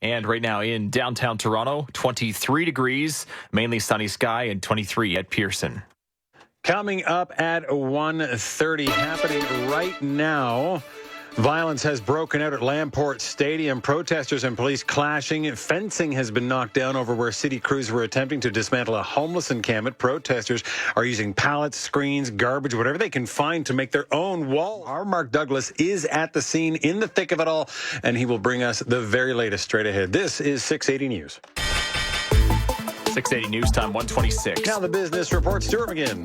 And right now in downtown Toronto, 23 degrees, mainly sunny sky, and 23 at Pearson. Coming up at 1:30, happening right now. Violence has broken out at Lamport Stadium. Protesters and police clashing. Fencing has been knocked down over where city crews were attempting to dismantle a homeless encampment. Protesters are using pallets, screens, garbage, whatever they can find to make their own wall. Our Mark Douglas is at the scene in the thick of it all, and he will bring us the very latest straight ahead. This is 680 News. 680 News Time, 1:26. Now the business report. Stuart McGinn.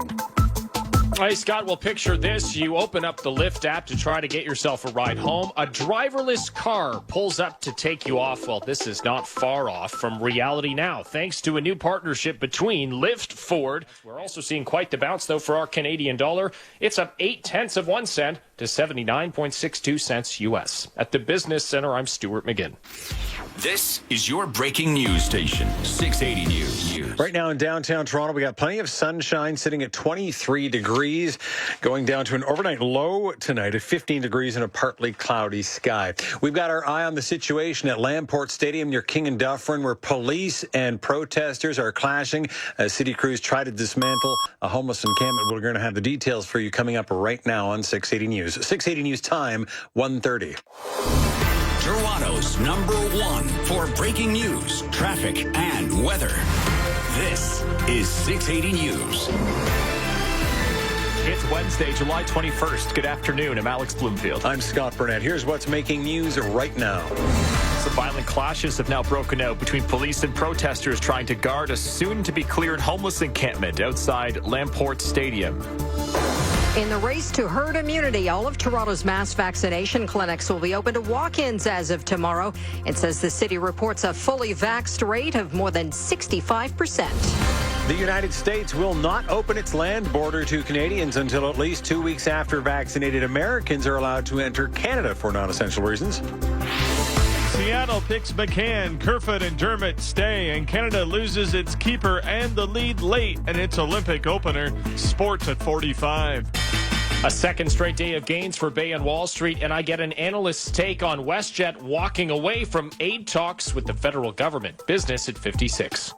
Hey, Scott, well, picture this. You open up the Lyft app to try to get yourself a ride home. A driverless car pulls up to take you off. Well, this is not far off from reality now, thanks to a new partnership between Lyft, Ford. We're also seeing quite the bounce, though, for our Canadian dollar. It's up 0.8 of 1 cent to 79.62 cents U.S. At the Business Center, I'm Stuart McGinn. This is your breaking news station, 680 News. Right now in downtown Toronto, we got plenty of sunshine sitting at 23 degrees, going down to an overnight low tonight at 15 degrees in a partly cloudy sky. We've got our eye on the situation at Lamport Stadium near King and Dufferin, where police and protesters are clashing as city crews try to dismantle a homeless encampment. We're going to have the details for you coming up right now on 680 News. 680 News time, 1:30. Toronto's #1 for breaking news, traffic, and weather. This is 680 News. It's Wednesday, July 21st. Good afternoon. I'm Alex Bloomfield. I'm Scott Burnett. Here's what's making news right now. Some violent clashes have now broken out between police and protesters trying to guard a soon-to-be-cleared homeless encampment outside Lamport Stadium. In the race to herd immunity, all of Toronto's mass vaccination clinics will be open to walk-ins as of tomorrow. It says the city reports a fully vaxxed rate of more than 65%. The United States will not open its land border to Canadians until at least 2 weeks after vaccinated Americans are allowed to enter Canada for non-essential reasons. Seattle picks McCann, Kerfoot and Dermott stay, and Canada loses its keeper and the lead late in its Olympic opener. Sports at 45. A second straight day of gains for Bay and Wall Street, and I get an analyst's take on WestJet walking away from aid talks with the federal government. Business at 56.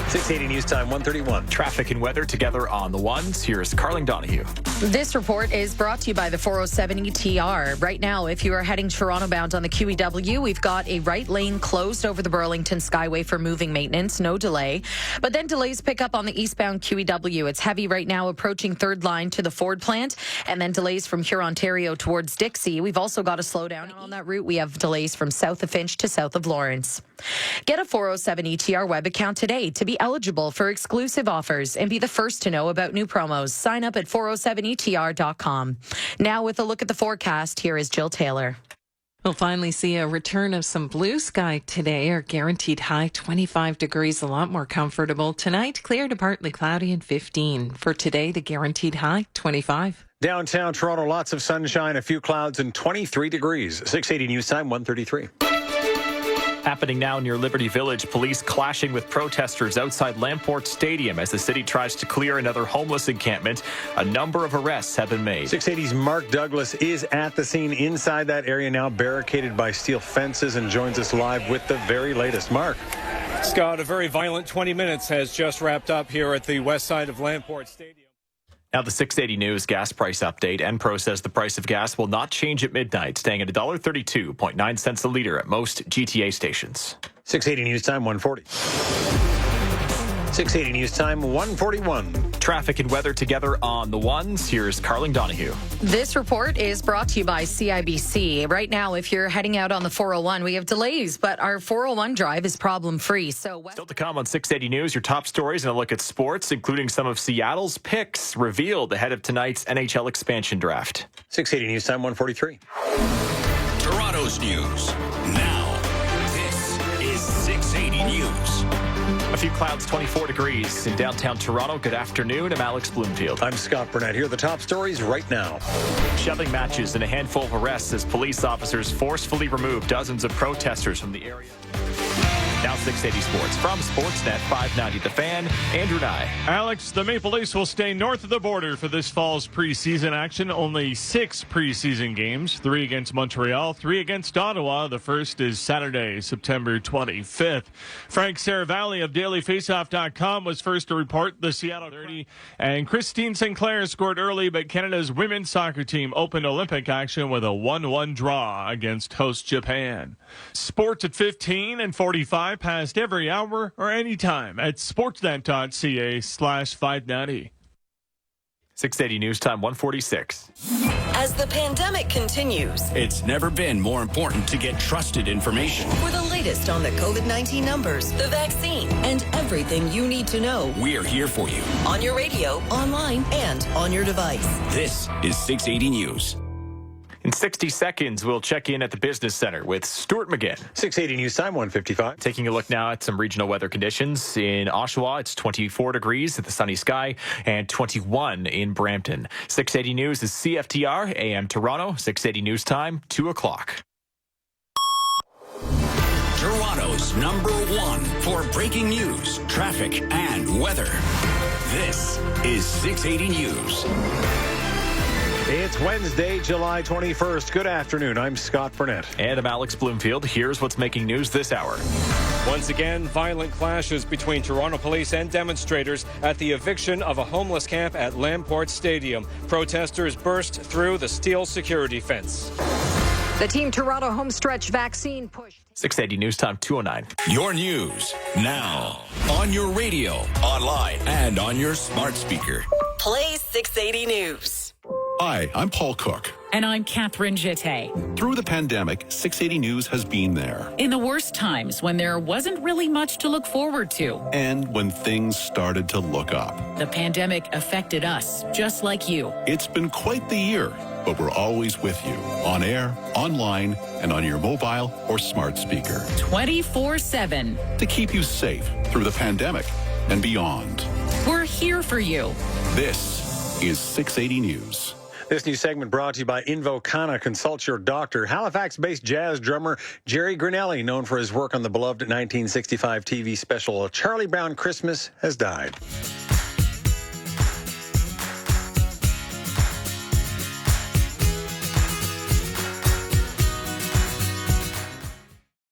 680 News Time, 1:31. Traffic and weather together on the ones. Here's Carling Donahue. This report is brought to you by the 407 ETR. Right now, if you are heading Toronto bound on the QEW, we've got a right lane closed over the Burlington Skyway for moving maintenance. No delay. But then delays pick up on the eastbound QEW. It's heavy right now approaching third line to the Ford plant, and then delays from Hurontario towards Dixie. We've also got a slowdown on that route. We have delays from south of Finch to south of Lawrence. Get a 407 ETR web account today to be eligible for exclusive offers and be the first to know about new promos. Sign up at 407etr.com. Now with a look at the forecast, here is Jill Taylor. We'll finally see a return of some blue sky today. Our guaranteed high 25 degrees, a lot more comfortable. Tonight, clear to partly cloudy and 15. For today, the guaranteed high 25. Downtown Toronto, lots of sunshine, a few clouds, and 23 degrees. 680 News Time, 1:33. Happening now near Liberty Village, police clashing with protesters outside Lamport Stadium as the city tries to clear another homeless encampment. A number of arrests have been made. 680's Mark Douglas is at the scene inside that area now, barricaded by steel fences, and joins us live with the very latest. Mark. Scott, a very violent 20 minutes has just wrapped up here at the west side of Lamport Stadium. Now the 680 News gas price update. Enpro says the price of gas will not change at midnight, staying at $1.32.9 a litre at most GTA stations. 680 News Time, 1:40. 680 News Time, 1:41. Traffic and weather together on the ones. Here's Carling Donahue. This report is brought to you by CIBC. Right now, if you're heading out on the 401, we have delays, but our 401 drive is problem-free. So still to come on 680 News, your top stories and a look at sports, including some of Seattle's picks revealed ahead of tonight's NHL expansion draft. 680 News Time, 1:43. Toronto's news now. This is 680 News. A few clouds, 24 degrees in downtown Toronto. Good afternoon. I'm Alex Bloomfield. I'm Scott Burnett. Here are the top stories right now. Shoving matches and a handful of arrests as police officers forcefully remove dozens of protesters from the area. Now 680 Sports from Sportsnet 590 The Fan, Andrew Nye. Alex, the Maple Leafs will stay north of the border for this fall's preseason action. Only 6 preseason games, 3 against Montreal, 3 against Ottawa. The first is Saturday, September 25th. Frank Saravalli of dailyfaceoff.com was first to report the Seattle 30, and Christine Sinclair scored early, but Canada's women's soccer team opened Olympic action with a 1-1 draw against host Japan. Sports at 15 and 45 past every hour or anytime at sportsnet.ca/590. 680 News Time 146. As the pandemic continues, It's never been more important to get trusted information. for the latest on the COVID-19 numbers, the vaccine, and everything you need to know We're here for you. on your radio, online, and on your device. This is 680 News. In 60 seconds, we'll check in at the Business Center with Stuart McGinn. 680 News Time 155. Taking a look now at some regional weather conditions. In Oshawa, it's 24 degrees at the sunny sky and 21 in Brampton. 680 News is CFTR, AM Toronto, 680 News Time, 2 o'clock. Toronto's #1 for breaking news, traffic, and weather. This is 680 News. It's Wednesday, July 21st. Good afternoon. I'm Scott Burnett. And I'm Alex Bloomfield. Here's what's making news this hour. Once again, violent clashes between Toronto police and demonstrators at the eviction of a homeless camp at Lamport Stadium. Protesters burst through the steel security fence. The Team Toronto homestretch vaccine push. 680 News Time 209. Your news now on your radio, online, and on your smart speaker. Play 680 News. Hi, I'm Paul Cook. And I'm Catherine Jeté. Through the pandemic, 680 News has been there. In the worst times when there wasn't really much to look forward to. And when things started to look up. The pandemic affected us, just like you. It's been quite the year, but we're always with you. On air, online, and on your mobile or smart speaker. 24/7. To keep you safe through the pandemic and beyond. We're here for you. This is 680 News. This new segment brought to you by Invocana. Consult your doctor. Halifax-based jazz drummer Jerry Grinelli, known for his work on the beloved 1965 TV special Charlie Brown Christmas, has died.